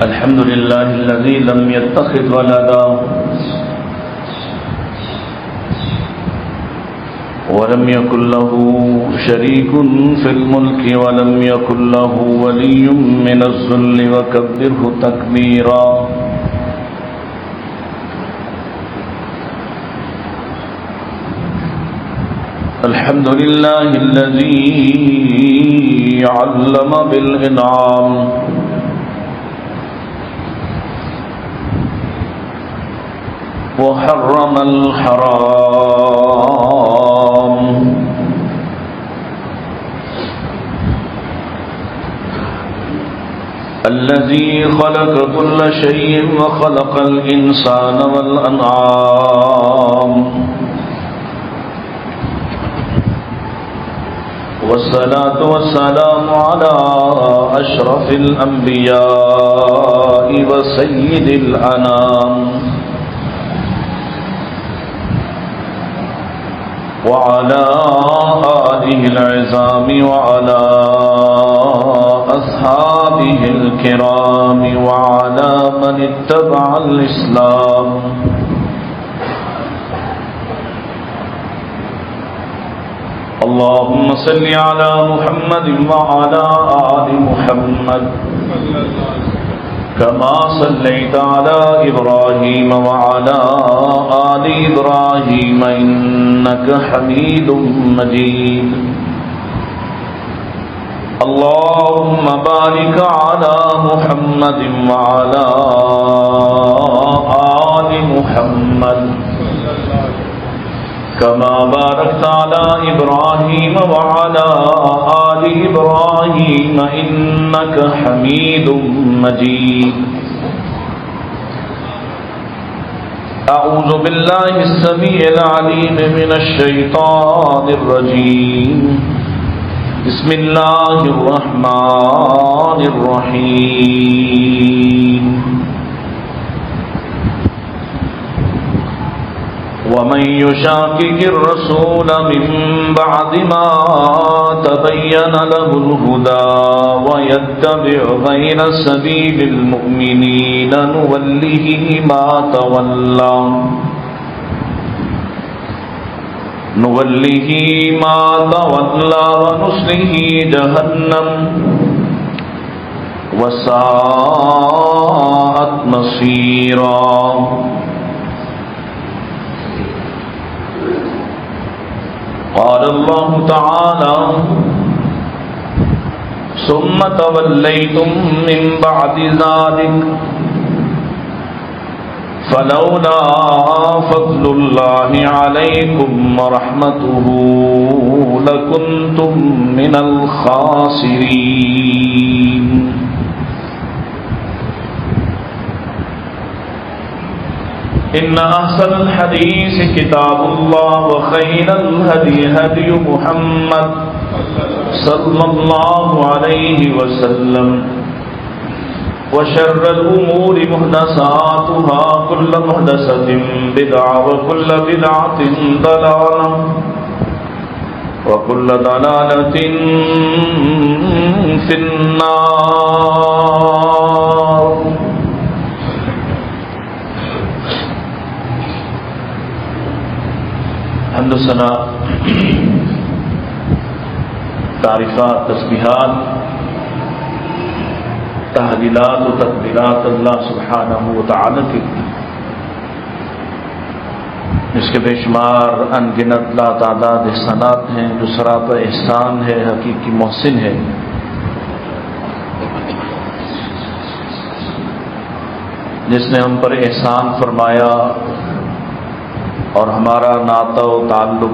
الحمد لله الذي لم يتخذ ولدا ولم يكن له شريك في الملك ولم يكن له ولي من الذل وكبره تكبيرا. الحمد لله الذي علم بالإنعام وحرم الحرام الذي خلق كل شيء وخلق الإنسان والأنعام. والصلاة والسلام على أشرف الأنبياء وسيد الأنام وعلى آله العظام وعلى أصحابه الكرام وعلى من اتبع الإسلام. اللهم صل على محمد وعلى آل محمد كما صليت على إبراهيم وعلى آل إبراهيم إنك حميد مجيد. اللهم بارك على محمد وعلى آل محمد كما باركت على إبراهيم وعلى آل إبراهيم إنك حميد مجيد. أعوذ بالله السميع العليم من الشيطان الرجيم. بسم الله الرحمن الرحيم. ومن يشاقق الرسول من بعد ما تبين له الهدى ويتبع غير سبيل المؤمنين نوله ما تولى ونصله جهنم وساءت مصيرا. قال الله تعالى: ثم توليتم من بعد ذلك فلولا فضل الله عليكم ورحمته لكنتم من الخاسرين. إن أحسن الحديث كتاب الله وخير الهدي هدي محمد صلى الله عليه وسلم وشر الأمور محدثاتها كل محدثة بدعة وكل بدعة ضلالة وكل ضلالة في النار. حمد و ثنا، تعریفات، تسبیحات، تحلیلات و تکبیرات اللہ سبحانہ و تعالی کی، جس کے بے شمار ان گنت لا تعداد احسانات ہیں، جو سراپا احسان ہے، حقیقی محسن ہے. جس نے ہم پر احسان فرمایا اور ہمارا ناطہ و تعلق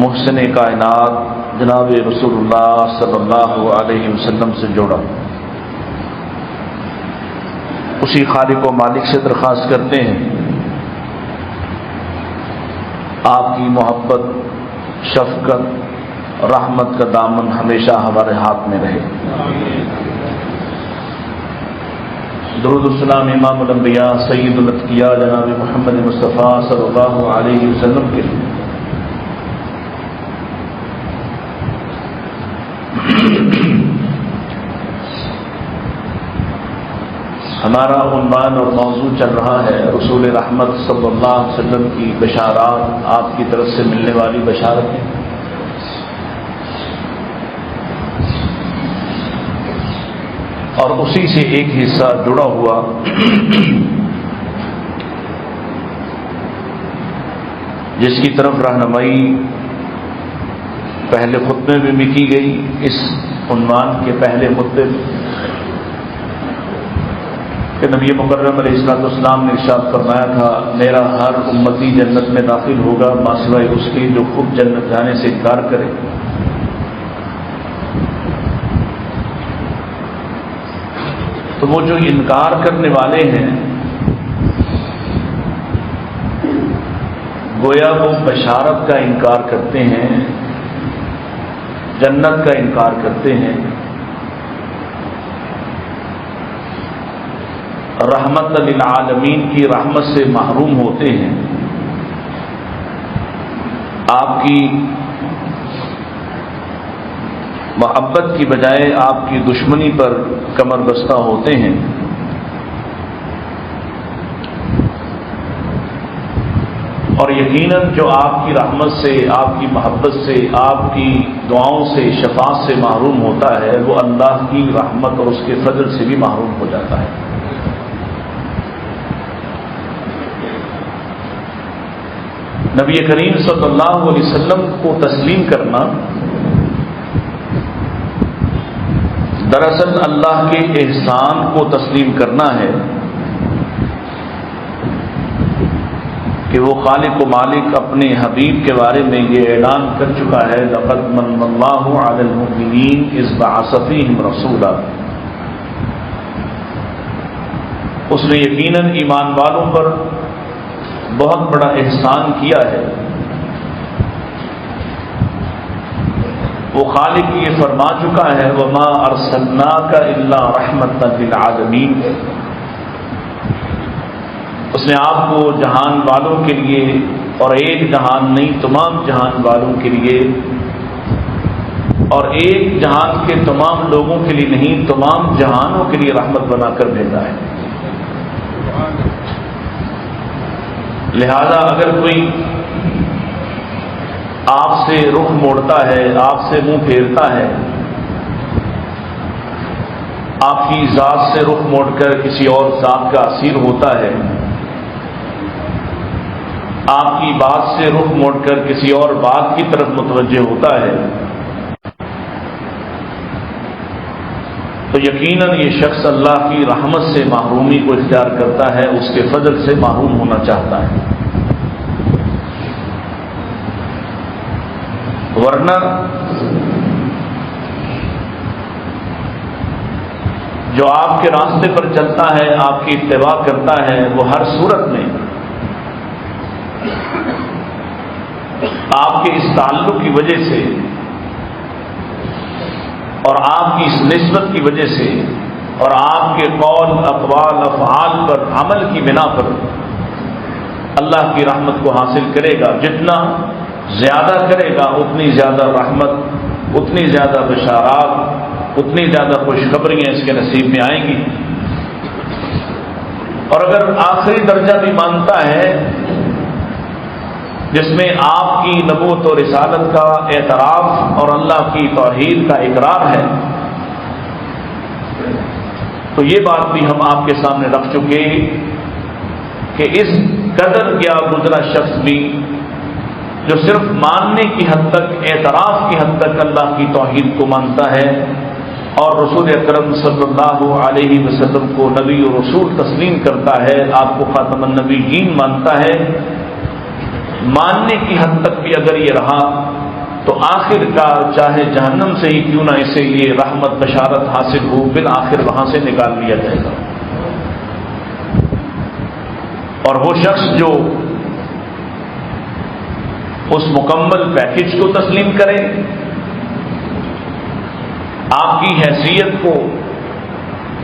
محسن کائنات جناب رسول اللہ صلی اللہ علیہ وسلم سے جوڑا. اسی خالق و مالک سے درخواست کرتے ہیں آپ کی محبت، شفقت، رحمت کا دامن ہمیشہ ہمارے ہاتھ میں رہے. درود السلام امام الانبیاء سید الاتقیاء جناب محمد مصطفیٰ صلی اللہ علیہ وسلم کے ہمارا عنوان اور موضوع چل رہا ہے رسول رحمت صلی اللہ علیہ وسلم کی بشارات، آپ کی طرف سے ملنے والی بشارتیں۔ اور اسی سے ایک حصہ جڑا ہوا جس کی طرف رہنمائی پہلے خطبے میں بھی کی گئی، اس عنوان کے پہلے خطبے میں، کہ نبی مکرم علیہ السلام نے ارشاد فرمایا تھا میرا ہر امتی جنت میں داخل ہوگا ماسوائے اس کے جو خود جنت جانے سے انکار کرے۔ تو وہ جو انکار کرنے والے ہیں گویا وہ بشارت کا انکار کرتے ہیں، جنت کا انکار کرتے ہیں، رحمت للعالمین کی رحمت سے محروم ہوتے ہیں، آپ کی محبت کی بجائے آپ کی دشمنی پر کمر بستہ ہوتے ہیں۔ اور یقیناً جو آپ کی رحمت سے، آپ کی محبت سے، آپ کی دعاؤں سے، شفاعت سے محروم ہوتا ہے وہ اللہ کی رحمت اور اس کے فضل سے بھی محروم ہو جاتا ہے۔ نبی کریم صلی اللہ علیہ وسلم کو تسلیم کرنا دراصل اللہ کے احسان کو تسلیم کرنا ہے کہ وہ خالق و مالک اپنے حبیب کے بارے میں یہ اعلان کر چکا ہے لقد من اللہ علی المؤمنین اذ بعث فیہم رسولا، اس نے یقیناً ایمان والوں پر بہت بڑا احسان کیا ہے۔ وہ خالق یہ فرما چکا ہے وما ارسلناک الا رحمتا للعالمین، اس نے آپ کو جہان والوں کے لیے، اور ایک جہان نہیں تمام جہان والوں کے لیے، اور ایک جہان کے تمام لوگوں کے لیے نہیں تمام جہانوں کے لیے رحمت بنا کر بھیجا ہے۔ لہذا اگر کوئی آپ سے رخ موڑتا ہے، آپ سے منہ پھیرتا ہے، آپ کی ذات سے رخ موڑ کر کسی اور ذات کا اسیر ہوتا ہے، آپ کی بات سے رخ موڑ کر کسی اور بات کی طرف متوجہ ہوتا ہے، تو یقیناً یہ شخص اللہ کی رحمت سے محرومی کو اختیار کرتا ہے، اس کے فضل سے محروم ہونا چاہتا ہے۔ ورنہ جو آپ کے راستے پر چلتا ہے، آپ کی اتباع کرتا ہے، وہ ہر صورت میں آپ کے اس تعلق کی وجہ سے اور آپ کی اس نسبت کی وجہ سے اور آپ کے قول، اقوال، افعال پر عمل کی بنا پر اللہ کی رحمت کو حاصل کرے گا۔ جتنا زیادہ کرے گا اتنی زیادہ رحمت، اتنی زیادہ بشارات، اتنی زیادہ خوشخبریاں اس کے نصیب میں آئیں گی۔ اور اگر آخری درجہ بھی مانتا ہے جس میں آپ کی نبوت و رسالت کا اعتراف اور اللہ کی توحید کا اقرار ہے، تو یہ بات بھی ہم آپ کے سامنے رکھ چکے کہ اس قدر کیا گزرا شخص بھی جو صرف ماننے کی حد تک، اعتراف کی حد تک اللہ کی توحید کو مانتا ہے اور رسول اکرم صلی اللہ علیہ وسلم کو نبی و رسول تسلیم کرتا ہے، آپ کو خاتم النبیین مانتا ہے، ماننے کی حد تک بھی اگر یہ رہا تو آخر کا چاہے جہنم سے ہی کیوں نہ اسے یہ رحمت بشارت حاصل ہو، بالآخر وہاں سے نکال لیا جائے گا۔ اور وہ شخص جو اس مکمل پیکج کو تسلیم کرے، آپ کی حیثیت کو،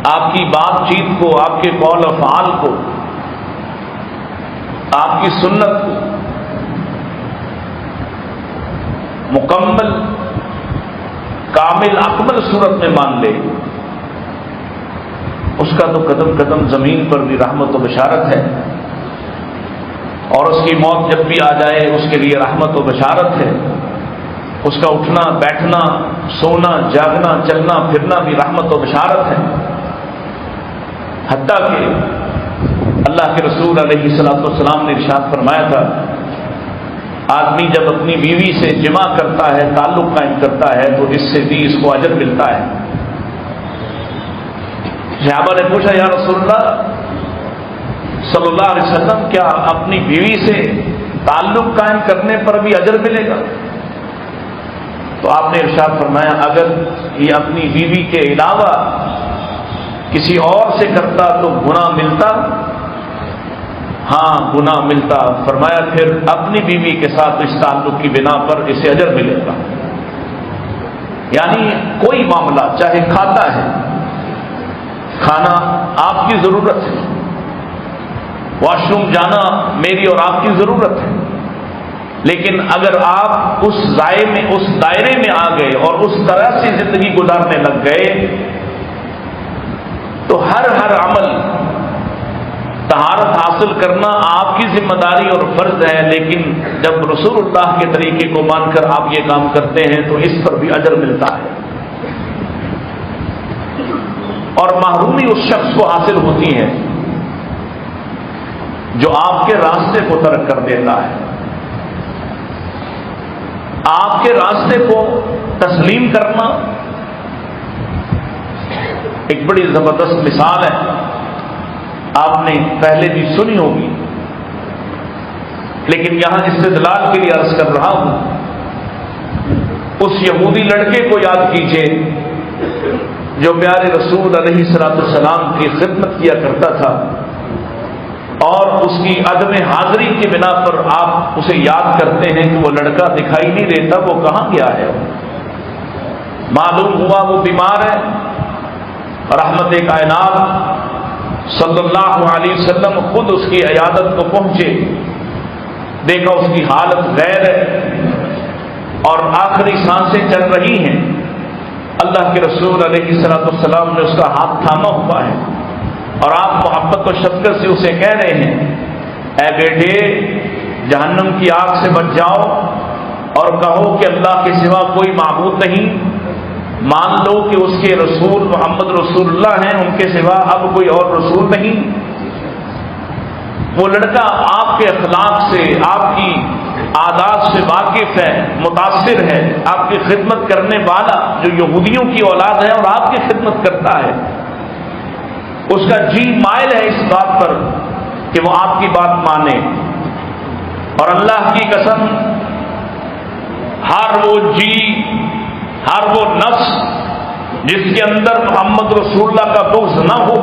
آپ کی بات چیت کو، آپ کے قول افعال کو، آپ کی سنت کو مکمل کامل اکمل صورت میں مان لے، اس اس کا تو قدم قدم زمین پر بھی رحمت و بشارت ہے، اور اس کی موت جب بھی آ جائے اس کے لیے رحمت و بشارت ہے، اس کا اٹھنا بیٹھنا سونا جاگنا چلنا پھرنا بھی رحمت و بشارت ہے۔ حتیٰ کہ اللہ کے رسول علیہ الصلوۃ والسلام نے ارشاد فرمایا تھا، آدمی جب اپنی بیوی سے جمع کرتا ہے، تعلق قائم کرتا ہے، تو اس سے بھی اس کو اجر ملتا ہے۔ صحابہ نے پوچھا، یا رسول اللہ صلی اللہ علیہ وسلم، کیا اپنی بیوی سے تعلق قائم کرنے پر بھی اجر ملے گا؟ تو آپ نے ارشاد فرمایا، اگر یہ اپنی بیوی کے علاوہ کسی اور سے کرتا تو گناہ ملتا؟ ہاں گناہ ملتا۔ فرمایا پھر اپنی بیوی کے ساتھ اس تعلق کی بنا پر اسے اجر ملے گا۔ یعنی کوئی معاملہ چاہے کھاتا ہے، کھانا آپ کی ضرورت ہے، واش روم جانا میری اور آپ کی ضرورت ہے، لیکن اگر آپ اس دائرے میں آ گئے اور اس طرح سے زندگی گزارنے لگ گئے تو ہر عمل طہارت حاصل کرنا آپ کی ذمہ داری اور فرض ہے، لیکن جب رسول اللہ کے طریقے کو مان کر آپ یہ کام کرتے ہیں تو اس پر بھی اجر ملتا ہے۔ اور محرومی اس شخص کو حاصل ہوتی ہے جو آپ کے راستے کو ترک کر دیتا ہے۔ آپ کے راستے کو تسلیم کرنا ایک بڑی زبردست مثال ہے، آپ نے پہلے بھی سنی ہوگی، لیکن یہاں استدلال کے لیے عرض کر رہا ہوں۔ اس یہودی لڑکے کو یاد کیجئے جو پیارے رسول علیہ الصلوۃ والسلام کی خدمت کیا کرتا تھا، اور اس کی عدم حاضری کی بنا پر آپ اسے یاد کرتے ہیں کہ وہ لڑکا دکھائی نہیں دیتا، وہ کہاں گیا ہے؟ معلوم ہوا وہ بیمار ہے، رحمت کائنات صلی اللہ علیہ وسلم خود اس کی عیادت کو پہنچے، دیکھا اس کی حالت غیر ہے اور آخری سانسیں چل رہی ہیں۔ اللہ کے رسول علیہ الصلوۃ والسلام نے اس کا ہاتھ تھاما ہوا ہے، اور آپ محبت و شفقت سے اسے کہہ رہے ہیں، اے بیٹے جہنم کی آگ سے بچ جاؤ اور کہو کہ اللہ کے سوا کوئی معبود نہیں، مان لو کہ اس کے رسول محمد رسول اللہ ہیں، ان کے سوا اب کوئی اور رسول نہیں۔ وہ لڑکا آپ کے اخلاق سے، آپ کی عادات سے واقف ہے، متاثر ہے، آپ کی خدمت کرنے والا جو یہودیوں کی اولاد ہے اور آپ کی خدمت کرتا ہے، اس کا جی مائل ہے اس بات پر کہ وہ آپ کی بات مانے، اور اللہ کی قسم ہر وہ جی، ہر وہ نفس جس کے اندر محمد رسول اللہ کا بغض نہ ہو،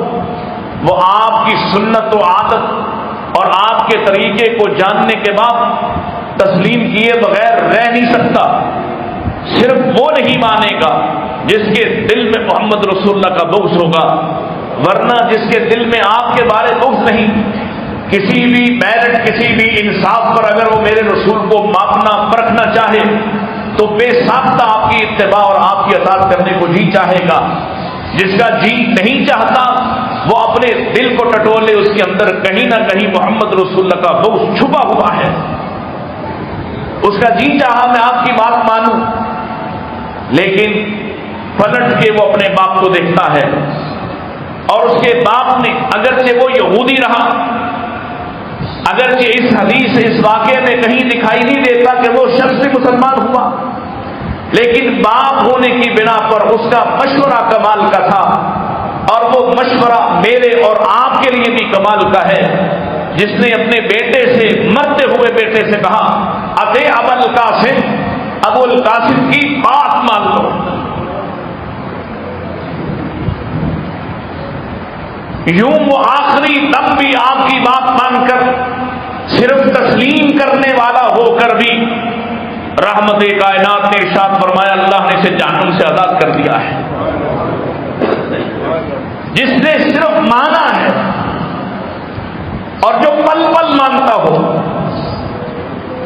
وہ آپ کی سنت و عادت اور آپ کے طریقے کو جاننے کے بعد تسلیم کیے بغیر رہ نہیں سکتا۔ صرف وہ نہیں مانے گا جس کے دل میں محمد رسول اللہ کا بغض ہوگا، ورنہ جس کے دل میں آپ کے بارے بغض نہیں، کسی بھی میرٹ کسی بھی انصاف پر اگر وہ میرے رسول کو ماپنا پرکھنا چاہے تو بے ساختہ آپ کی اتباع اور آپ کی اطاعت کرنے کو جی چاہے گا۔ جس کا جی نہیں چاہتا وہ اپنے دل کو ٹٹولے، اس کے اندر کہیں نہ کہیں محمد رسول اللہ کا بغض چھپا ہوا ہے۔ اس کا جی چاہا میں آپ کی بات مانوں، لیکن پلٹ کے وہ اپنے باپ کو دیکھتا ہے، اور اس کے باپ نے اگرچہ وہ یہودی رہا، اگرچہ اس حدیث اس واقعے میں کہیں دکھائی نہیں دیتا کہ وہ شخص بھی مسلمان ہوا، لیکن باپ ہونے کی بنا پر اس کا مشورہ کمال کا تھا، اور وہ مشورہ میرے اور آپ کے لیے بھی کمال کا ہے، جس نے اپنے بیٹے سے، مرتے ہوئے بیٹے سے کہا، اتے ابو القاسم، ابو القاسم کی بات مان لو۔ یوں وہ آخری دم بھی آپ کی بات مان کر صرف تسلیم کرنے والا ہو کر بھی رحمت کائنات نے ارشاد فرمایا اللہ نے اسے جہنم سے آزاد کر دیا ہے۔ جس نے صرف مانا ہے اور جو پل پل مانتا ہو،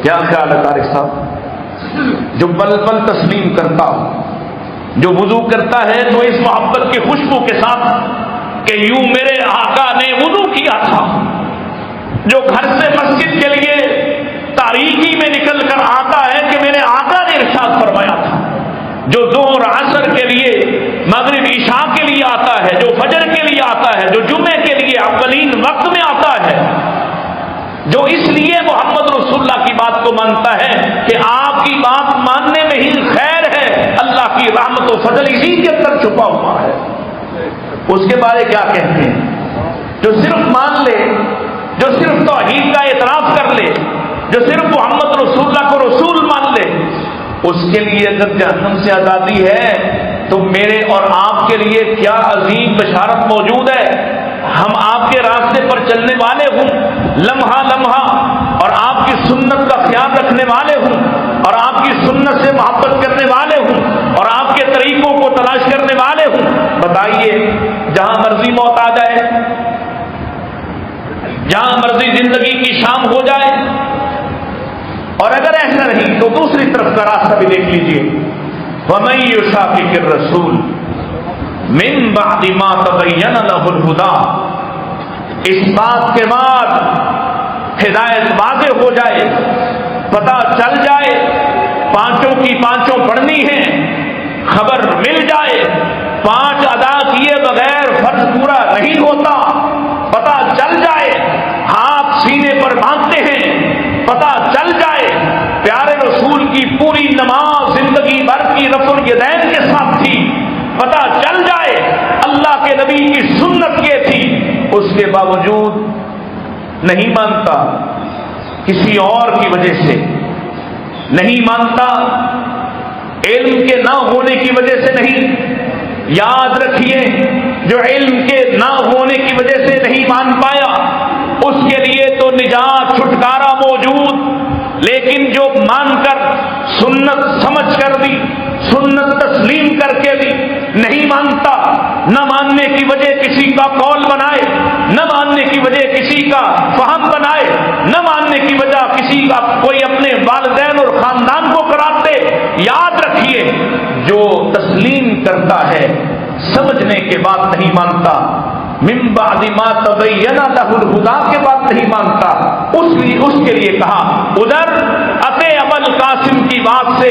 کیا خیال ہے طارق صاحب؟ جو پل پل تسلیم کرتا ہو، جو وضو کرتا ہے تو اس محبت کی خوشبو کے ساتھ کہ یوں میرے آقا نے وضو کیا تھا، جو گھر سے مسجد کے لیے تاریکی میں نکل کر آتا ہے کہ میرے آقا نے ارشاد فرمایا تھا، جو ظہر عصر کے لیے مغرب عشاء کے لیے آتا ہے، جو فجر کے لیے آتا ہے، جو جمعے کے لیے اولین وقت میں آتا ہے، جو اس لیے محمد رسول اللہ کی بات کو مانتا ہے کہ آپ کی بات ماننے میں ہی خیر ہے، اللہ کی رحمت و فضل اسی کے اندر چھپا ہوا ہے، اس کے بارے کیا کہتے ہیں؟ جو صرف مان لے، جو صرف توحید کا اعتراف کر لے، جو صرف محمد رسول اللہ کو رسول مان لے، اس کے لیے اگر جہنم سے آزادی ہے تو میرے اور آپ کے لیے کیا عظیم بشارت موجود ہے۔ ہم آپ کے راستے پر چلنے والے ہوں، لمحہ لمحہ، اور آپ کی سنت کا خیال رکھنے والے ہوں، اور آپ کی سنت سے محبت کرنے والے ہوں، اور آپ کے طریقوں کو تلاش کرنے والے ہوں۔ بتائیے، جہاں مرضی موت آ جائے، جہاں مرضی زندگی کی شام ہو جائے، اور اگر ایسا نہیں تو دوسری طرف کا راستہ بھی دیکھ لیجیے، وَمَن يُشَاقِقِ الرَّسُولَ مِن بَعْدِ مَا تَبَيَّنَ لَهُ الْهُدَىٰ، اس بات کے بعد ہدایت واضح ہو جائے، پتہ چل جائے، پانچوں کی پانچوں پڑھنی ہیں، خبر مل جائے، 5 ادا کیے بغیر فرض پورا نہیں ہوتا، پتہ چل جائے، ہاتھ سینے پر باندھتے ہیں، پتہ چل جائے پیارے رسول کی پوری نماز زندگی بھر کی رفع الیدین کے ساتھ تھی، پتہ چل جائے اللہ کے نبی کی سنت یہ تھی، اس کے باوجود نہیں مانتا، کسی اور کی وجہ سے نہیں مانتا، علم کے نہ ہونے کی وجہ سے نہیں، یاد رکھیے جو علم کے نہ ہونے کی وجہ سے نہیں مان پایا اس کے لیے تو نجات چھٹکارا موجود، لیکن جو مان کر سنت سمجھ کر بھی، سنت تسلیم کر کے بھی نہیں مانتا، نہ ماننے کی وجہ کسی کا قول بنائے، نہ ماننے کی وجہ کسی کا فہم بنائے، نہ ماننے کی وجہ کسی کا کوئی اپنے والدین اور خاندان کو قرار دے، یاد رکھیے جو تسلیم کرتا ہے سمجھنے کے بعد نہیں مانتا، من بعد ما تبین لہ الہدیٰ کے بعد نہیں مانتا، اس کے لیے کہا ادھر عطے ابو القاسم کی بات سے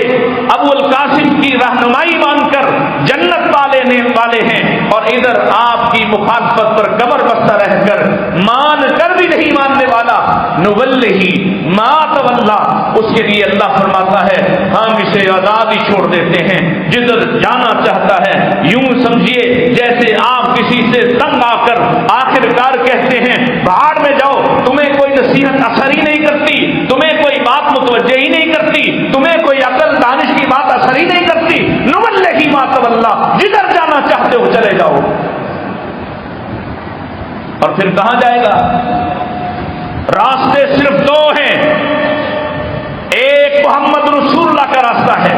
ابو القاسم کی رہنمائی مان کر جنت والے ہیں، اور ادھر آپ کی مخالفت پر کمر بستہ رہ کر مان کر بھی نہیں ماننے والا، نولہ ما تولی، اس کے لیے اللہ فرماتا ہے ہم اسے آزاد ہی چھوڑ دیتے ہیں، جدھر جانا چاہتا ہے، یوں سمجھیے جیسے آپ کسی سے تنگ آ کر آخر کار کہتے ہیں بہاڑ میں جاؤ، تمہیں کوئی نصیحت اثر ہی نہیں کرتی، تمہیں کوئی بات متوجہ ہی نہیں کرتی، تمہیں کوئی عقل دانش کی بات اثر ہی نہیں کرتی، نولہ ما تولی، جدھر جانا چاہتے ہو چلے جاؤ۔ اور پھر کہاں جائے گا؟ راستے صرف 2 ہیں، ایک محمد رسول اللہ کا راستہ ہے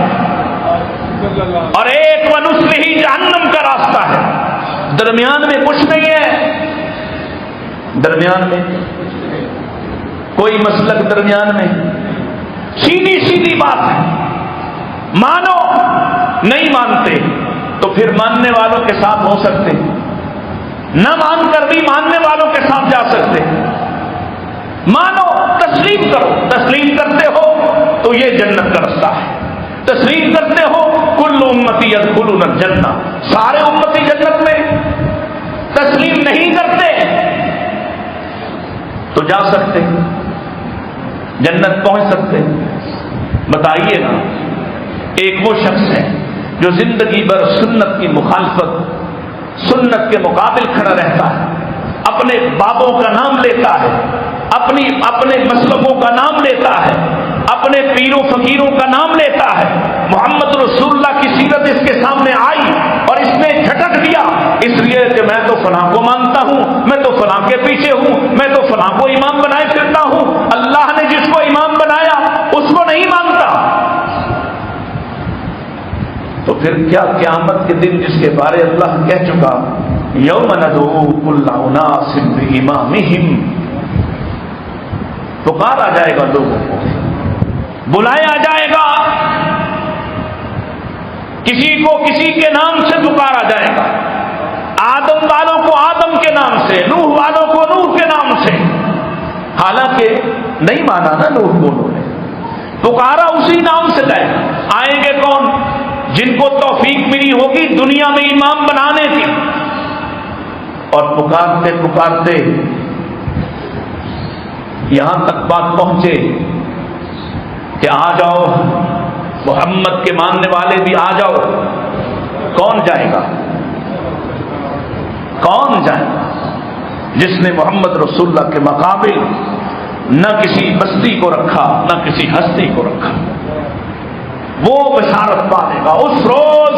اور ایک ونصلہ جہنم کا راستہ ہے، درمیان میں کچھ نہیں ہے، درمیان میں کوئی مسلک درمیان میں، سیدھی سیدھی بات ہے، مانو، نہیں مانتے تو پھر ماننے والوں کے ساتھ ہو سکتے، نہ مان کر بھی ماننے والوں کے ساتھ جا سکتے، مانو، تسلیم کرو، تسلیم کرتے ہو تو یہ جنت کا راستہ ہے، تسلیم کرتے ہو کل امتی یدخلون الجنہ، سارے امتی جنت میں، تسلیم نہیں کرتے تو جا سکتے، جنت پہنچ سکتے۔ بتائیے نا، ایک وہ شخص ہے جو زندگی بھر سنت کی مخالفت، سنت کے مقابل کھڑا رہتا ہے، اپنے بابوں کا نام لیتا ہے، اپنے مسلکوں کا نام لیتا ہے، اپنے پیروں فقیروں کا نام لیتا ہے، محمد رسول اللہ کی سیرت اس کے سامنے آئی اور اس نے جھٹک دیا، اس لیے کہ میں تو فلاں کو مانتا ہوں، میں تو فلاں کے پیچھے ہوں، میں تو فلاں کو امام بنائے پھرتا ہوں، اللہ نے جس کو امام بنایا اس کو نہیں مانتا، تو پھر کیا قیامت کے دن جس کے بارے اللہ کہہ چکا یوم ندعو کل اناس بامامہم، پکارا جائے گا لوگوں کو، بلایا جائے گا، کسی کو کسی کے نام سے پکارا جائے گا، آدم والوں کو آدم حالانکہ نہیں مانا نا لوگوں نے، پکارا اسی نام سے گئے. آئیں گے کون؟ جن کو توفیق ملی ہوگی دنیا میں امام بنانے کی. اور پکارتے پکارتے یہاں تک بات پہنچے کہ آ جاؤ محمد کے ماننے والے بھی آ جاؤ. کون جائے گا؟ کون جائے گا جس نے محمد رسول اللہ کے مقابل نہ کسی بستی کو رکھا نہ کسی ہستی کو رکھا؟ وہ بشارت پالے گا اس روز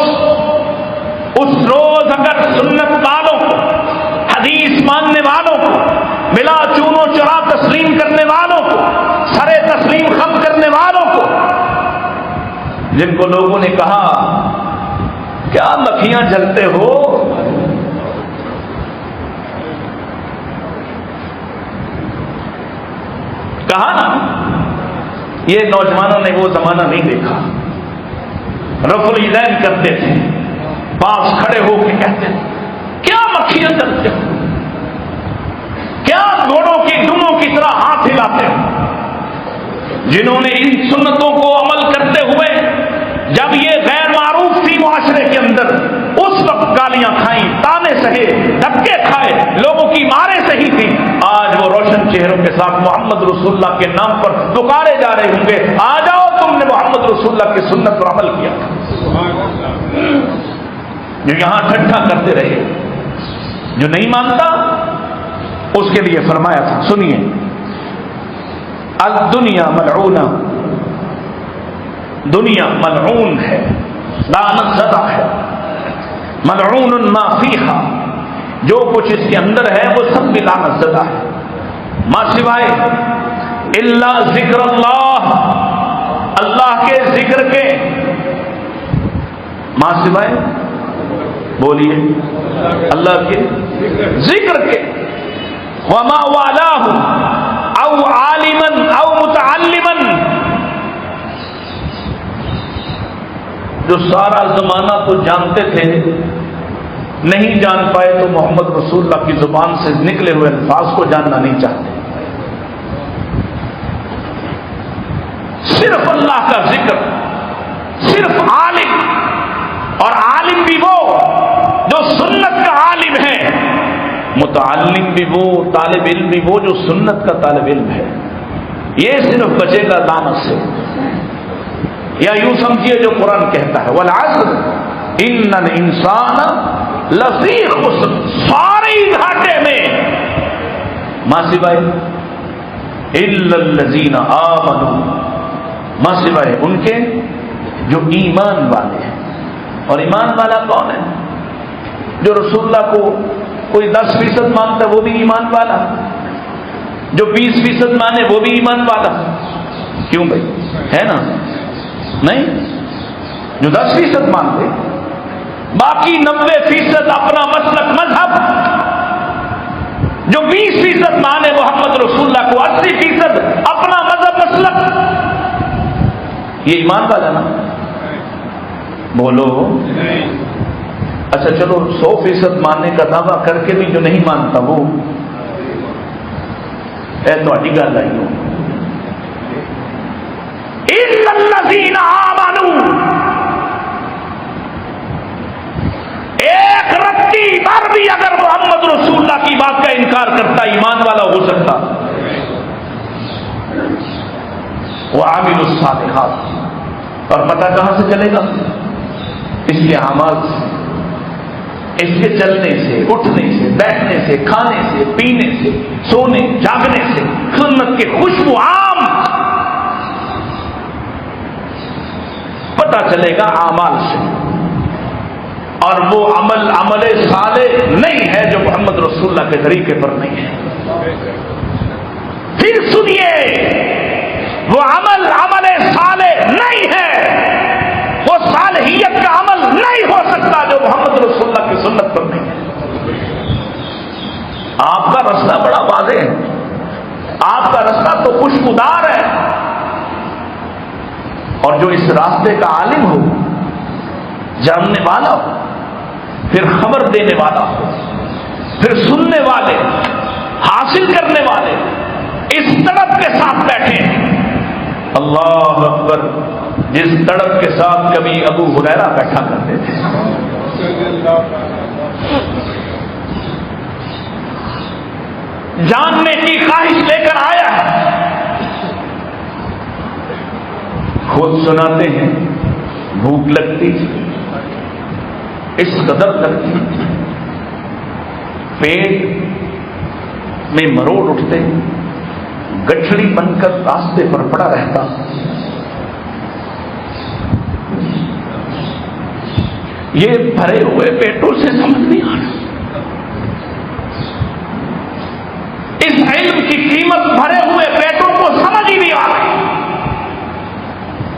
اگر سنت والوں کو، حدیث ماننے والوں کو، بلا چون و چرا تسلیم کرنے والوں کو، سرے تسلیم خم کرنے والوں کو، جن کو لوگوں نے کہا کیا مکھیاں جلتے ہو، کہا نا. یہ نوجوانوں نے وہ زمانہ نہیں دیکھا. رفع الیدین کرتے تھے، پاس کھڑے ہو کے کہتے تھے کیا مکھیاں جلتے ہو، کیا گھوڑوں کی دموں کی طرح ہاتھ ہلاتے ہو. جنہوں نے ان سنتوں کو عمل کرتے ہوئے جب یہ غیر معروف تھی معاشرے کے اندر، اس وقت گالیاں کھائیں، تانے سہے، دھکے کھائے، لوگوں کی مارے سہی تھی، آج وہ روشن چہروں کے ساتھ محمد رسول اللہ کے نام پر پکارے جا رہے ہوں گے آ جاؤ تم نے محمد رسول اللہ کی سنت پر عمل کیا تھا. جو یہاں ٹھٹھا کرتے رہے، جو نہیں مانتا اس کے لیے فرمایا تھا. سنیے، الدنیا ملعونہ، دنیا ملعون ہے، لعنت زدہ ہے. ملعون ما فیہا، جو کچھ اس کے اندر ہے وہ سب بھی لعنت زدہ ہے، ما سوائے الا ذکر اللہ، اللہ کے ذکر کے، ما سوائے بولیے اللہ کے ذکر کے. وما والاہ او عالما او متعلما، جو سارا زمانہ تو جانتے تھے نہیں جان پائے تو محمد رسول اللہ کی زبان سے نکلے ہوئے الفاظ کو جاننا نہیں چاہتے. صرف اللہ کا ذکر، صرف عالم، اور عالم بھی وہ جو سنت کا عالم ہے، متعلم بھی وہ، طالب علم بھی وہ جو سنت کا طالب علم ہے. یہ صرف بچے گا لعنت سے. یا یوں سمجھیے جو قرآن کہتا ہے والعصر ان الانسان لفی خسر، سارے گھاٹے میں، ماں سوائے الا الذین آمنوا، ماں سوائے ان کے جو ایمان والے ہیں. اور ایمان والا کون ہے؟ جو رسول اللہ کو کوئی 10% مانتا ہے وہ بھی ایمان والا، جو 20% مانے وہ بھی ایمان والا. کیوں بھائی؟ ہے نا؟ نہیں، جو 10% مانتے، باقی 90% اپنا مسلک مذہب، جو 20% مانے محمد رسول اللہ کو، 80% اپنا مذہب مسلک، یہ ایمان والا نا؟ بولو. اچھا چلو 100% ماننے کا دعویٰ کر کے بھی جو نہیں مانتا وہ تھوڑی گل آئی ہو. الا الذین آمنوا، ایک رتی بار بھی اگر محمد رسول اللہ کی بات کا انکار کرتا ایمان والا ہو سکتا. وعملوا الصالحات، اور پتہ کہاں سے چلے گا؟ اس کے اعمال سے، اس کے چلنے سے، اٹھنے سے، بیٹھنے سے، کھانے سے، پینے سے، سونے جاگنے سے، سنت کے خوشبو عام پتہ چلے گا اعمال سے. اور وہ عمل صالح نہیں ہے جو محمد رسول اللہ کے طریقے پر نہیں ہے. پھر سنیے، وہ عمل صالح نہیں ہے، وہ صالحیت کا عمل نہیں ہو سکتا جو محمد رسول اللہ کی سنت پر نہیں ہے. آپ کا رستہ بڑا واضح ہے، آپ کا رستہ تو خوشبودار ہے. اور جو اس راستے کا عالم ہو، جاننے والا ہو، پھر خبر دینے والا ہو، پھر سننے والے، حاصل کرنے والے، اس تڑپ کے ساتھ بیٹھے ہیں. اللہ اکبر، جس تڑپ کے ساتھ کبھی ابو ہریرہ بیٹھا کرتے تھے. جاننے کی خواہش لے کر آیا ہے. خود سناتے ہیں بھوک لگتی، اس قدر لگتی پیٹ میں مروڑ اٹھتے، گٹھڑی بن کر راستے پر پڑا رہتا. یہ بھرے ہوئے پیٹوں سے سمجھ نہیں آ رہا. اس علم کی قیمت بھرے ہوئے پیٹوں کو سمجھ ہی نہیں آ رہی.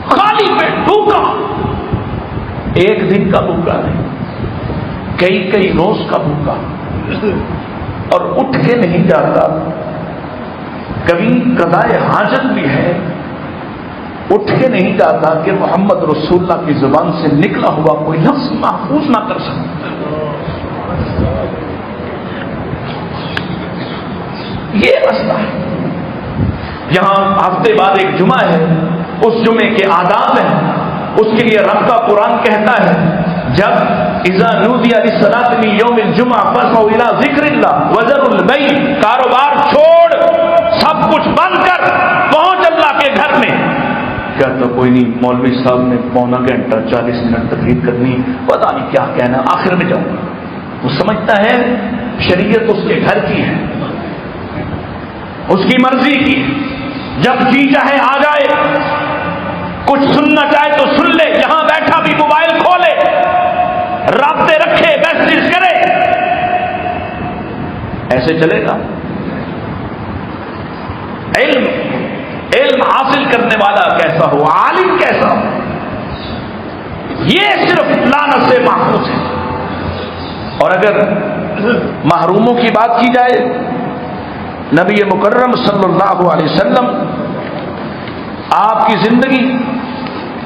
خالی پیٹ بھوکا، ایک دن کا بھوکا نہیں، کئی روز کا بھوکا، اور اٹھ کے نہیں جاتا. کبھی قضائے حاجت بھی ہے، اٹھ کے نہیں جاتا کہ محمد رسول اللہ کی زبان سے نکلا ہوا کوئی لفظ محفوظ نہ کر سکتا. یہ مسئلہ ہے. یہاں ہفتے بعد ایک جمعہ ہے، اس جمعے کے آداب ہیں. اس کے لیے رب کا قرآن کہتا ہے جب اذا نودی للصلاۃ من یوم الجمعہ فاسعوا الی ذکر اللہ وذروا البیع، کاروبار چھوڑ سب کچھ بند کر پہنچ اللہ کے گھر میں. کہتا کوئی نہیں مولوی صاحب نے پونا گھنٹہ 40 منٹ تقریر کرنی، پتہ نہیں کیا کہنا، آخر میں جاؤں گا. وہ سمجھتا ہے شریعت اس کے گھر کی ہے، اس کی مرضی کی. جب جی چاہے آ جائے، کچھ سننا چاہے تو سن لے، یہاں بیٹھا بھی موبائل کھولے، رابطے رکھے، میسج کرے. ایسے چلے گا؟ علم حاصل کرنے والا کیسا ہو، عالم کیسا ہو، یہ صرف لعنت سے محفوظ ہے. اور اگر محروموں کی بات کی جائے، نبی مکرم صلی اللہ علیہ وسلم آپ کی زندگی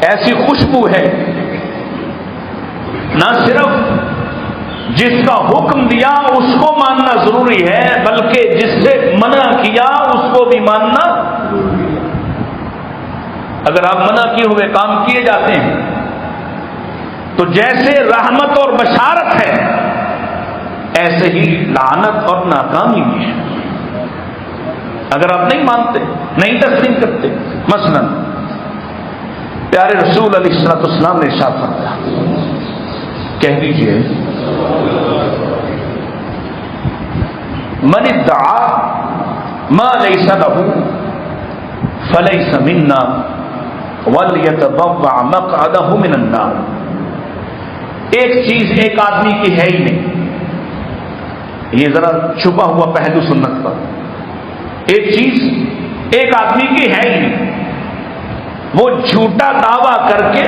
ایسی خوشبو ہے، نہ صرف جس کا حکم دیا اس کو ماننا ضروری ہے، بلکہ جس سے منع کیا اس کو بھی ماننا. اگر آپ منع کیے ہوئے کام کیے جاتے ہیں تو جیسے رحمت اور بشارت ہے، ایسے ہی لعنت اور ناکامی بھی ہے. اگر آپ نہیں مانتے، نہیں تسلیم کرتے. مثلا پیارے رسول علیہ الصلوۃ والسلام نے ارشاد فرمایا، کہہ دیجئے من ادعا ما لیس له فلیس منا ولیتبوأ مقعدہ من النار. ایک چیز ایک آدمی کی ہے ہی نہیں، یہ ذرا چھپا ہوا پہلو سنت پر. ایک چیز ایک آدمی کی ہے ہی نہیں، وہ جھوٹا دعویٰ کر کے،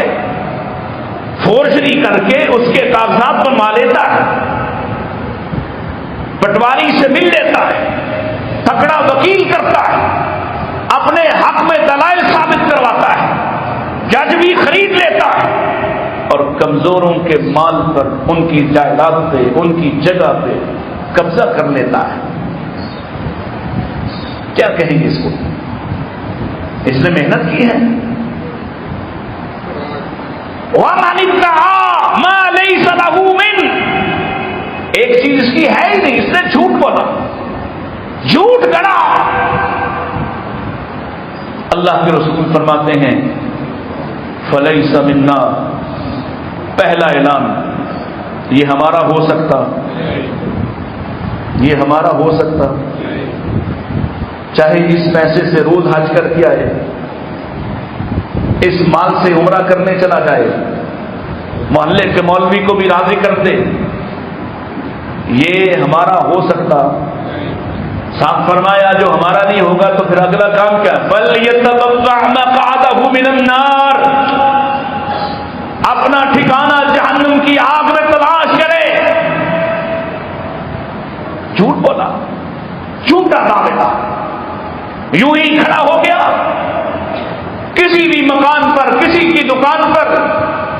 فورجری کر کے اس کے کاغذات بنوا لیتا ہے، پٹواری سے مل لیتا ہے، تکڑا وکیل کرتا ہے، اپنے حق میں دلائل ثابت کرواتا ہے، جج بھی خرید لیتا ہے، اور کمزوروں کے مال پر، ان کی جائیداد پہ، ان کی جگہ پہ قبضہ کر لیتا ہے. کیا کہیں گے اس کو؟ اس نے محنت کی ہے. وَمَنِ ادَّعَىٰ مَا لَيْسَ لَهُ مِنْ، ایک چیز اس کی ہے ہی نہیں، اس نے جھوٹ بولا، جھوٹ گڑا. اللہ کے رسول فرماتے ہیں فَلَيْسَ مِنَّا، پہلا اعلان یہ ہمارا ہو سکتا، یہ ہمارا ہو سکتا، چاہے اس پیسے سے روز حج کر کے آئے، اس مال سے عمرہ کرنے چلا جائے، محلے کے مولوی کو بھی راضی کر دے، یہ ہمارا ہو سکتا. صاحب فرمایا جو ہمارا نہیں ہوگا تو پھر اگلا کام کیا؟ فَلْيَتَبَوَّأْ مَقْعَدَهُ مِنَ النَّارِ، اپنا ٹھکانہ جہنم کی آگ میں تلاش کرے. جھوٹ بولا، جھوٹا دعوے دار، یوں ہی کھڑا ہو گیا کسی بھی مکان پر، کسی کی دکان پر،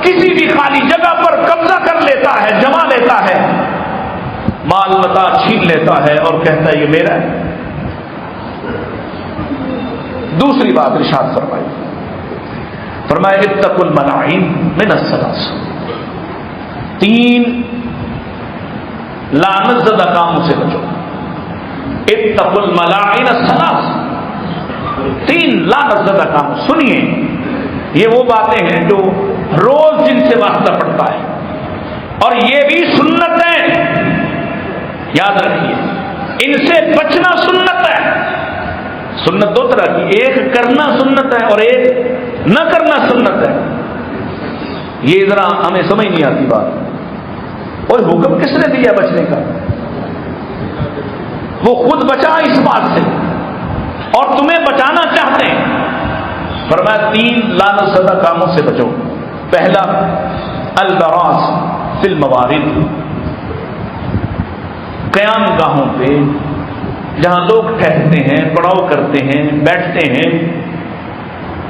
کسی بھی خالی جگہ پر قبضہ کر لیتا ہے، جما لیتا ہے، مال متا چھین لیتا ہے اور کہتا ہے یہ میرا ہے. دوسری بات ارشاد فرمائی، فرمایا اتقوا الملاعین من الثلاث، 3 لعنت زدہ کاموں سے بچو. اتقوا الملاعین الثلاث، 3 لعنت زدہ کام. سنیے، یہ وہ باتیں ہیں جو روز جن سے واسطہ پڑتا ہے، اور یہ بھی سنت ہے، یاد رکھیے ان سے بچنا سنت ہے. سنت 2 طرح کی، ایک کرنا سنت ہے اور ایک نہ کرنا سنت ہے. یہ ذرا ہمیں سمجھ نہیں آتی بات. اور حکم کس نے دیا بچنے کا؟ وہ خود بچا اس بات سے اور تمہیں بچانا چاہتے ہیں. فرمایا 3 لعنت زدہ کاموں سے بچو. پہلا البراس فی الموارد، قیام گاہوں پہ جہاں لوگ ٹھہرتے ہیں، پڑاؤ کرتے ہیں، بیٹھتے ہیں،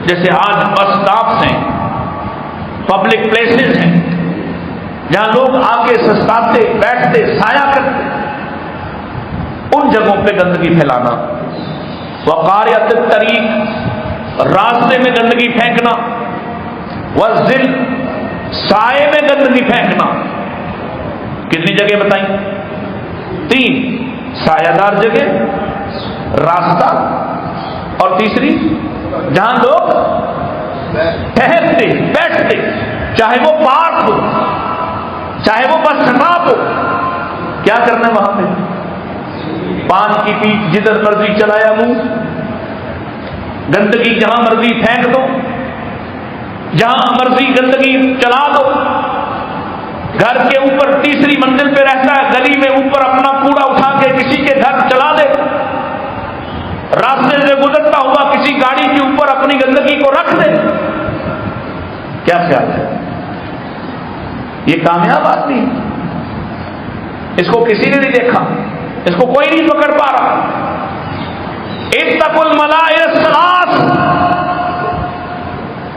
جیسے آج بس اسٹاپس ہیں، پبلک پلیسز ہیں، جہاں لوگ آ کے سستاتے، بیٹھتے، سایہ کرتے، ان جگہوں پہ گندگی پھیلانا. وقاریۃ الطریق، راستے میں گندگی پھینکنا. والظل، سائے میں گندگی پھینکنا. کتنی جگہ بتائیں؟ 3، سایہ دار جگہ، راستہ، اور تیسری جہاں لوگ ٹہرتے بیٹھتے، چاہے وہ پارک ہو، چاہے وہ بس سٹاپ ہو. کیا کرنا ہے وہاں پہ؟ پان کی پیٹ جدھر مرضی چلایا منہ، گندگی جہاں مرضی پھینک دو، جہاں مرضی گندگی چلا دو. گھر کے اوپر تیسری منزل پہ رہتا ہے، گلی میں اوپر اپنا کوڑا اٹھا کے کسی کے گھر چلا دے. راستے سے گزرتا ہوا کسی گاڑی کے اوپر اپنی گندگی کو رکھ دے. کیا خیال ہے؟ یہ کامیاب آدمی ہے، اس کو کسی نے نہیں دیکھا، اس کو کوئی نہیں پکڑ پا رہا. اتقوا الملاعین الثلاث،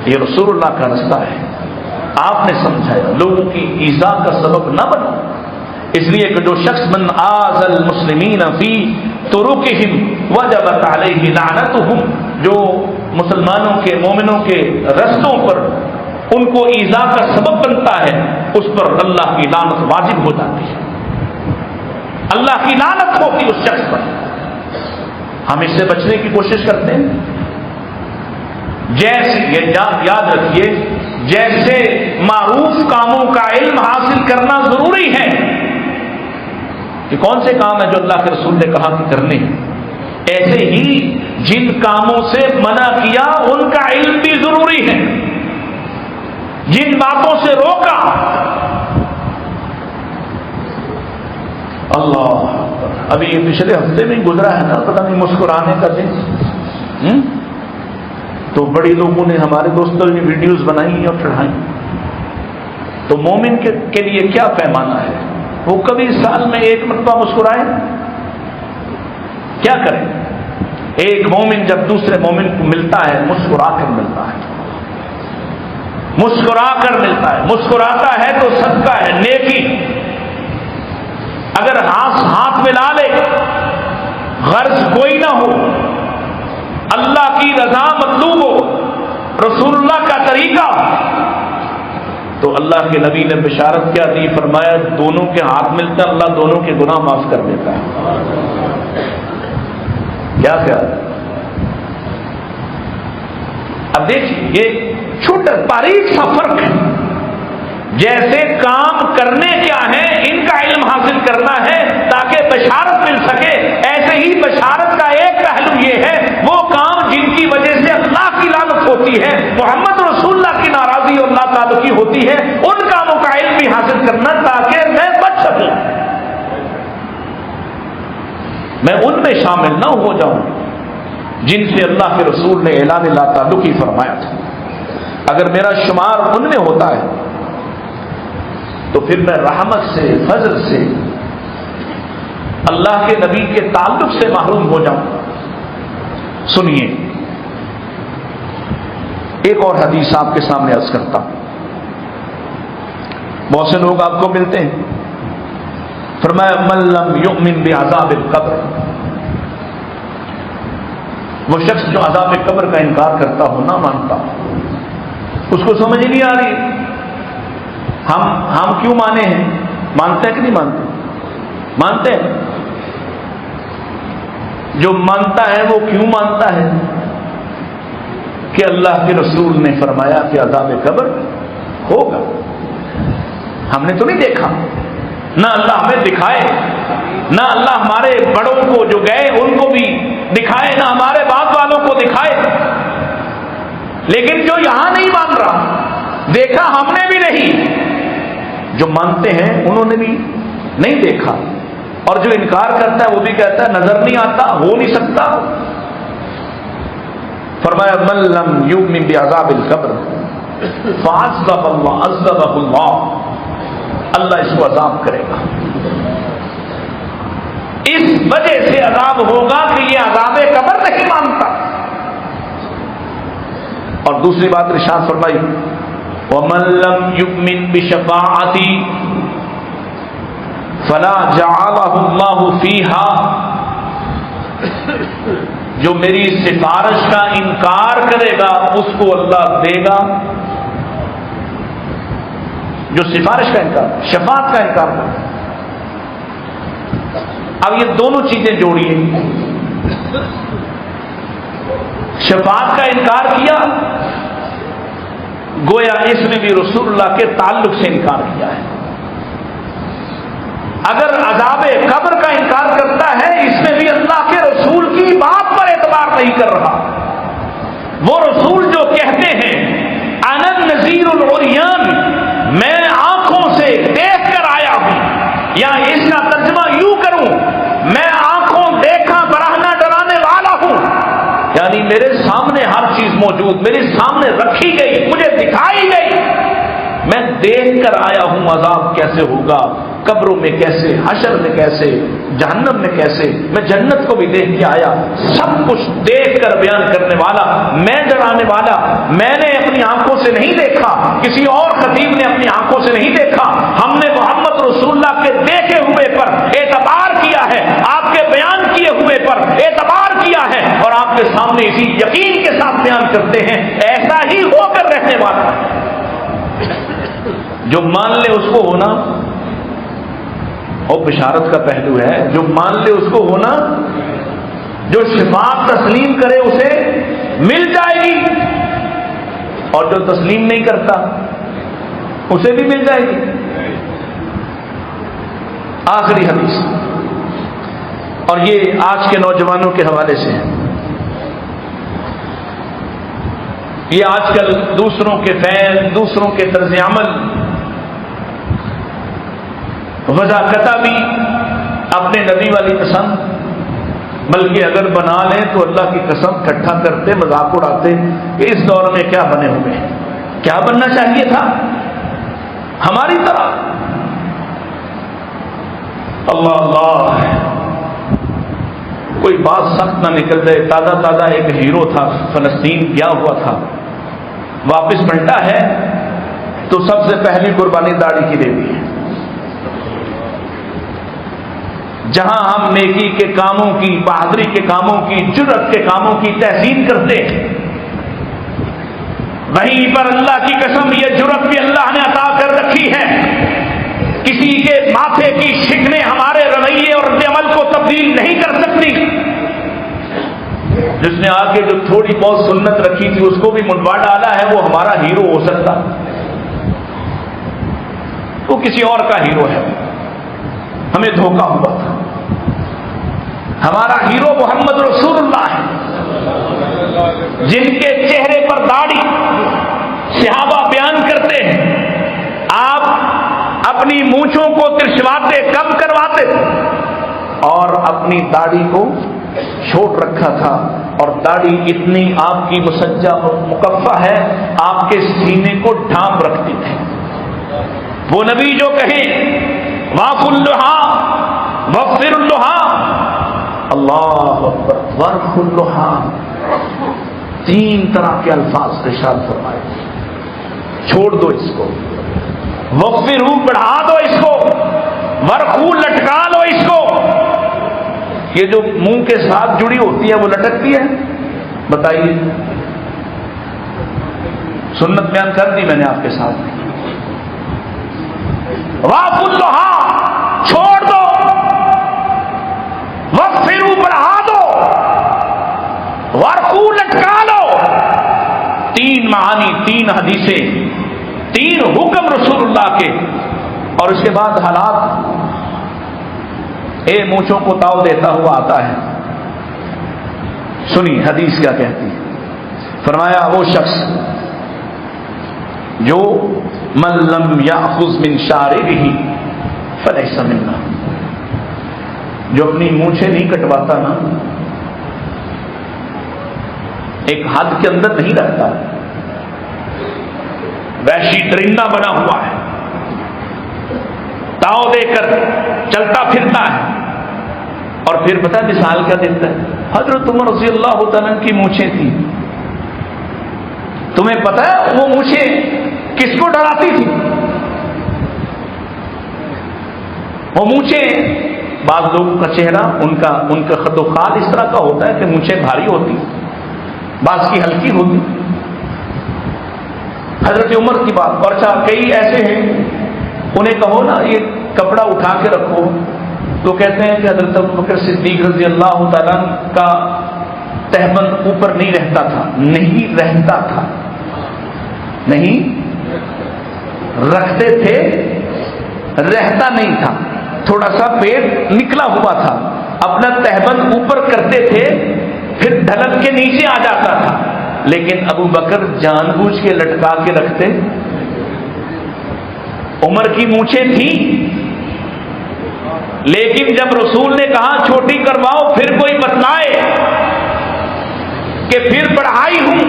یہ رسول اللہ کا رستہ ہے. آپ نے سمجھایا، لوگوں کی ایذا کا سبب نہ بنو. اس لیے کہ جو شخص من آذى المسلمین فی طرقہم وجبت علیہ لعنتہم، جو مسلمانوں کے، مومنوں کے رستوں پر ان کو ایذا کا سبب بنتا ہے، اس پر اللہ کی لعنت واجب ہو جاتی ہے. اللہ کی لعنت ہوتی اس شخص پر. ہم اس سے بچنے کی کوشش کرتے ہیں. جیسے یہ یاد رکھیے، جیسے معروف کاموں کا علم حاصل کرنا ضروری ہے کہ کون سے کام ہے جو اللہ کے رسول نے کہا کہ کرنے ہیں، ایسے ہی جن کاموں سے منع کیا ان کا علم بھی ضروری ہے. جن باتوں سے روکا، اللہ ابھی یہ پچھلے ہفتے میں گزرا ہے نا، پتہ نہیں مسکرانے کا دن، تو بڑی لوگوں نے، ہمارے دوستوں نے ویڈیوز بنائی اور چڑھائی. تو مومن کے لیے کیا پیمانہ ہے؟ وہ کبھی سال میں 1 مرتبہ مسکرائے؟ کیا کریں؟ ایک مومن جب دوسرے مومن کو ملتا ہے مسکرا کر ملتا ہے، مسکرا کر ملتا ہے. مسکراتا ہے تو صدقہ ہے، نیکی. اگر ہاتھ ملا لے، غرض کوئی نہ ہو، اللہ کی رضا مطلوب ہو، رسول اللہ کا طریقہ، تو اللہ کے نبی نے بشارت کیا دی؟ فرمایا دونوں کے ہاتھ ملتے ہیں، اللہ دونوں کے گناہ معاف کر دیتا ہے. کیا خیال ہے؟ اب دیکھیے، یہ چھوٹا باریک سا فرق ہے. جیسے کام کرنے کیا ہے ان کا علم حاصل کرنا ہے تاکہ بشارت مل سکے، ایسے ہی بشارت کا ایک پہلو یہ ہے وہ کام جن کی وجہ سے اللہ کی لعنت ہوتی ہے، محمد رسول اللہ کی ناراضی اور ناتعلقی ہوتی ہے، ان کاموں کا علم بھی حاصل کرنا تاکہ میں بچ سکوں، میں ان میں شامل نہ ہو جاؤں جن سے اللہ کے رسول نے اعلان لا تعلقی فرمایا تھا. اگر میرا شمار ان میں ہوتا ہے تو پھر میں رحمت سے، فضل سے، اللہ کے نبی کے تعلق سے محروم ہو جاؤں. سنیے، ایک اور حدیث آپ کے سامنے عرض کرتا ہوں. بہت سے لوگ آپ کو ملتے ہیں، فرمایا من لم یؤمن بعذاب القبر، وہ شخص جو عذاب قبر کا انکار کرتا ہو، نہ مانتا ہو، اس کو سمجھ نہیں آ رہی ہم کیوں مانے ہیں؟ مانتے ہیں کہ نہیں مانتے؟ مانتے ہیں۔ جو مانتا ہے وہ کیوں مانتا ہے؟ کہ اللہ کے رسول نے فرمایا کہ عذاب قبر ہوگا۔ ہم نے تو نہیں دیکھا، نہ اللہ ہمیں دکھائے، نہ اللہ ہمارے بڑوں کو جو گئے ان کو بھی دکھائے، نہ ہمارے بعد والوں کو دکھائے۔ لیکن جو یہاں نہیں مان رہا، دیکھا ہم نے بھی نہیں، جو مانتے ہیں انہوں نے بھی نہیں دیکھا، اور جو انکار کرتا ہے وہ بھی کہتا ہے نظر نہیں آتا، ہو نہیں سکتا۔ فرمایا من لم یؤمن بعذاب القبر فعذب اللہ عذبہ اللہ، اللہ اس کو عذاب کرے گا، اس وجہ سے عذاب ہوگا کہ یہ عذاب قبر نہیں مانتا۔ اور دوسری بات ارشاد فرمائی ومن لم یؤمن بشفاعتی فلا جعلہ اللہ فیہا، جو میری سفارش کا انکار کرے گا اس کو اللہ دے گا۔ جو سفارش کا انکار، شفاعت کا انکار کرے۔ اب یہ دونوں چیزیں جوڑیے، شفاعت کا انکار کیا، گویا اس نے بھی رسول اللہ کے تعلق سے انکار کیا ہے۔ اگر عذاب قبر کا انکار کرتا ہے، اس میں بھی اللہ کے رسول کی بات پر اعتبار نہیں کر رہا۔ وہ رسول جو کہتے ہیں انا النذیر العریان، میں آنکھوں سے دیکھ کر آیا ہوں، یا اس کا ترجمہ یوں کروں میں آنکھوں دیکھا برہنہ ڈرانے والا ہوں، یعنی میرے سامنے ہر چیز موجود، میرے سامنے رکھی گئی، مجھے دکھائی گئی، میں دیکھ کر آیا ہوں عذاب کیسے ہوگا، قبروں میں کیسے، حشر میں کیسے، جہنم میں کیسے، میں جنت کو بھی دیکھ کے آیا، سب کچھ دیکھ کر بیان کرنے والا، میں ڈرانے والا، میں نے اپنی آنکھوں سے نہیں دیکھا، کسی اور خطیب نے اپنی آنکھوں سے نہیں دیکھا، ہم نے محمد رسول اللہ کے دیکھے ہوئے پر اعتبار کیا ہے، آپ کے بیان کیے ہوئے پر اعتبار کیا ہے، اور آپ کے سامنے اسی یقین کے ساتھ بیان کرتے ہیں ایسا ہی ہو کر رہنے والا۔ جو مان لے اس کو ہونا، اور بشارت کا پہلو ہے، جو مان لے اس کو ہونا، جو شفاعت تسلیم کرے اسے مل جائے گی، اور جو تسلیم نہیں کرتا اسے بھی مل جائے گی۔ آخری حدیث، اور یہ آج کے نوجوانوں کے حوالے سے ہے۔ یہ آج کل دوسروں کے فعل، دوسروں کے طرز عمل، وضاحت بھی اپنے نبی والی پسند، بلکہ اگر بنا لیں تو اللہ کی قسم اکٹھا کرتے، مذاق اڑاتے کہ اس دور میں کیا بنے ہوئے ہیں، کیا بننا چاہیے تھا ہماری طرح۔ اللہ اللہ، کوئی بات سخت نہ نکل جائے۔ تازہ ایک ہیرو تھا، فلسطین گیا ہوا تھا، واپس پلٹا ہے تو سب سے پہلی قربانی داڑھی کی دے دی ہے۔ جہاں ہم نیکی کے کاموں کی، بہادری کے کاموں کی، جرأت کے کاموں کی تحسین کرتے ہیں، وہیں پر اللہ کی قسم یہ جرأت بھی اللہ نے عطا کر رکھی ہے۔ کسی کے ماتھے کی شکنیں ہمارے رویے اور رد عمل کو تبدیل نہیں کر سکتی۔ جس نے آ کے جو تھوڑی بہت سنت رکھی تھی اس کو بھی منڈوا ڈالا ہے، وہ ہمارا ہیرو ہو سکتا، وہ کسی اور کا ہیرو ہے، ہمیں دھوکہ ہوا تھا۔ ہمارا ہیرو محمد رسول اللہ ہے، جن کے چہرے پر داڑھی صحابہ بیان کرتے ہیں آپ اپنی مونچھوں کو ترشواتے، کم کرواتے تھے، اور اپنی داڑھی کو چھوٹ رکھا تھا، اور داڑھی اتنی آپ کی مسجہ اور مکفہ ہے آپ کے سینے کو ڈھانپ رکھتی تھی۔ وہ نبی جو کہیں واف اللحا وفر اللحا، اللہ اکبر، ورف اللحا، 3 طرح کے الفاظ ارشاد فرمائے، چھوڑ دو اس کو، وفرو بڑھا دو اس کو، ورخو لٹکا لو اس کو۔ یہ جو منہ کے ساتھ جڑی ہوتی ہے وہ لٹکتی ہے، بتائیے، سنت بیان کر دی میں نے آپ کے ساتھ، واف اللہ چھوڑ دو، وقفرو بڑھا دو، ورقو لٹکا لو، 3 معانی، 3 حدیثیں، 3 حکم رسول اللہ کے، اور اس کے بعد حالات مونچھوں کو تاؤ دیتا ہوا آتا ہے۔ سنی حدیث کیا کہتی ہے، فرمایا وہ شخص جو من لم یاخذ من شاربہ فلیس منا، جو اپنی مونچھیں نہیں کٹواتا نا، ایک حد کے اندر نہیں رہتا، وحشی درندہ بنا ہوا ہے، تاؤ دے کر چلتا پھرتا ہے، اور پھر پتہ مثال کیا دیتا ہے، حضرت عمر رضی اللہ تعالیٰ کی مونچھیں تھیں، تمہیں پتہ ہے وہ مونچھیں کس کو ڈراتی تھی؟ وہ مونچھیں، بعض لوگوں کا چہرہ ان کا خد و خال اس طرح کا ہوتا ہے کہ مونچھیں بھاری ہوتی، بعض کی ہلکی ہوتی۔ حضرت عمر کی بات، اور کئی ایسے ہیں انہیں کہو نا یہ کپڑا اٹھا کے رکھو تو کہتے ہیں کہ حضرت ابوبکر صدیق رضی اللہ تعالیٰ کا تہبند اوپر نہیں رہتا تھا، نہیں رہتا تھا، نہیں رکھتے تھے، رہتا نہیں تھا، تھوڑا سا پیٹ نکلا ہوا تھا، اپنا تہبند اوپر کرتے تھے، پھر ڈھلک کے نیچے آ جاتا تھا، لیکن ابو بکر جان بوجھ کے لٹکا کے رکھتے۔ عمر کی مونچھیں تھیں، لیکن جب رسول نے کہا چھوٹی کرواؤ، پھر کوئی بتلائے کہ پھر بڑھائی ہوں،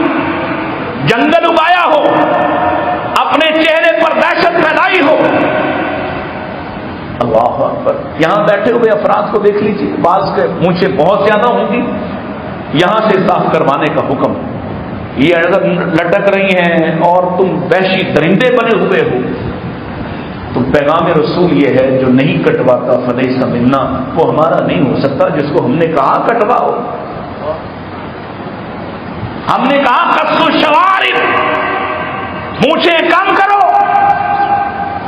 جنگل اگایا ہو، اپنے چہرے پر دہشت پھیلائی ہو۔ اللہ اکبر، یہاں بیٹھے ہوئے افراد کو دیکھ لیجیے، بعض کے مونچھیں بہت زیادہ ہوں گی، یہاں سے صاف کروانے کا حکم، یہ اگر لٹک رہی ہیں اور تم وحشی درندے بنے ہوئے ہو تو پیغام رسول یہ ہے جو نہیں کٹواتا فلیس منا، وہ ہمارا نہیں ہو سکتا۔ جس کو ہم نے کہا کٹواؤ، ہم نے کہا قص الشوارب، مونچھیں کم کرو،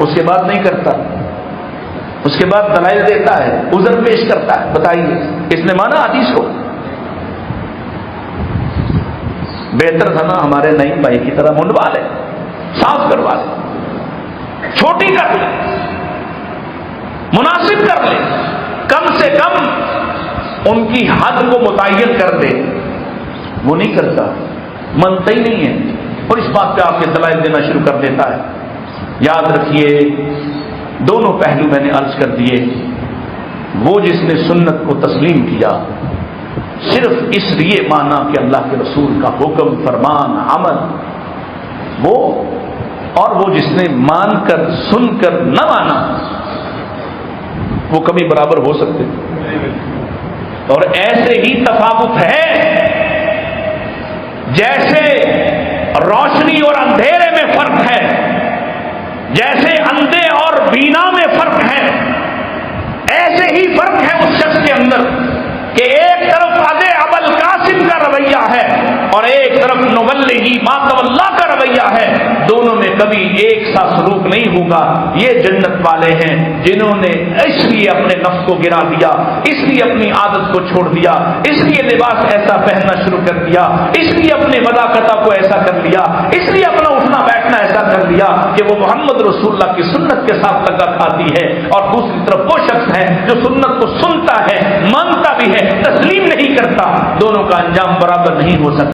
اس کے بعد نہیں کرتا، اس کے بعد دلائل دیتا ہے، عذر پیش کرتا ہے۔ بتائیے اس نے مانا حدیث کو؟ بہتر تھا نا ہمارے نئی بھائی کی طرح منڈوا لے، صاف کروا لے، چھوٹی کر لے، مناسب کر لے، کم سے کم ان کی حد کو متعین کر دے، وہ نہیں کرتا، منتا ہی نہیں ہے، اور اس بات پہ آپ کے دلائل دینا شروع کر دیتا ہے۔ یاد رکھیے دونوں پہلو میں نے عرض کر دیے، وہ جس نے سنت کو تسلیم کیا صرف اس لیے مانا کہ اللہ کے رسول کا حکم، فرمان، عمل، وہ، اور وہ جس نے مان کر سن کر نہ مانا، وہ کبھی برابر ہو سکتے؟ اور ایسے ہی تفاوت ہے جیسے روشنی اور اندھیرے میں فرق ہے، جیسے اندھے اور بینا میں فرق ہے، ایسے ہی فرق ہے اس شخص کے اندر کہ ایک طرف ادے ابل قاسم کا رویہ ہے اور ایک طرف نولی ما تولا کا رویہ ہے، دونوں میں کبھی ایک سا سلوک نہیں ہوگا۔ یہ جنت والے ہیں جنہوں نے اس لیے اپنے نفس کو گرا دیا، اس لیے اپنی عادت کو چھوڑ دیا، اس لیے لباس ایسا پہننا شروع کر دیا، اس لیے اپنے مداقتہ کو ایسا کر لیا، اس لیے اپنا اٹھنا بیٹھنا ایسا کر لیا کہ وہ محمد رسول اللہ کی سنت کے ساتھ لگا کھاتی ہے، اور دوسری طرف وہ شخص ہے جو سنت کو سنتا ہے، مانتا بھی ہے، تسلیم نہیں کرتا، دونوں کا انجام برابر نہیں ہو سکتا۔